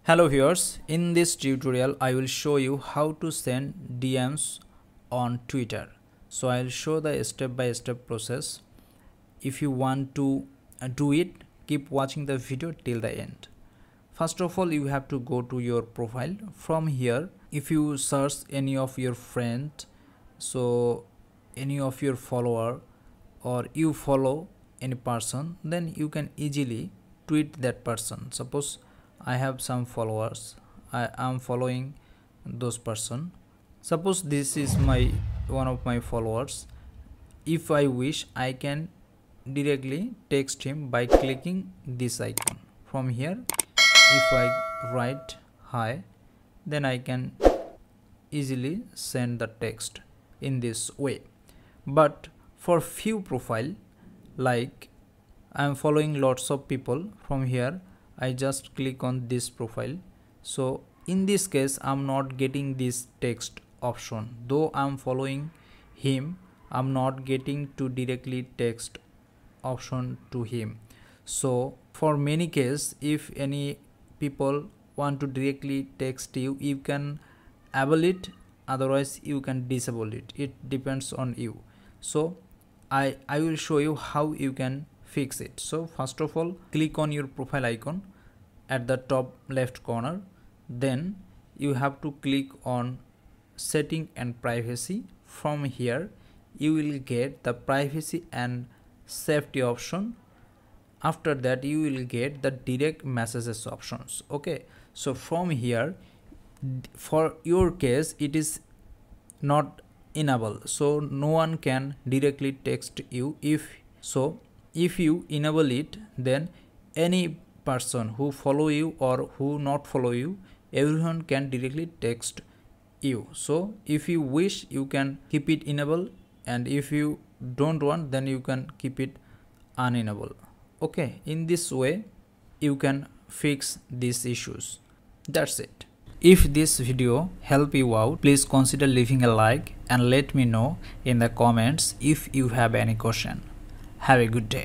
Hello viewers, in this tutorial I will show you how to send DMs on Twitter. So I'll show the step-by-step process. If you want to do it, keep watching the video till the end. First of all, you have to go to your profile. From here, if you search any of your friends, so any of your follower, or you follow any person, then you can easily tweet that person. Suppose I have some followers, I am following those person. Suppose this is one of my followers. If I wish, I can directly text him by clicking this icon. From here, if I write hi, then I can easily send the text in this way. But for few profile, like I am following lots of people, from here I just click on this profile. So in this case, I'm not getting this text option. Though I'm following him, I'm not getting to directly text option to him. So for many cases, if any people want to directly text you, you can enable it, otherwise you can disable it. It depends on you. So I will show you how you can fix it. So first of all, click on your profile icon at the top left corner. Then you have to click on setting and privacy. From here you will get the privacy and safety option. After that you will get the direct messages options. Okay, so from here, for your case it is not enable, so no one can directly text you. If you enable it, then any person who follow you or who not follow you, everyone can directly text you. So if you wish, you can keep it enable, and if you don't want, then you can keep it unenable. Okay, in this way you can fix these issues. That's it. If this video helped you out, please consider leaving a like and let me know in the comments if you have any question. Have a good day.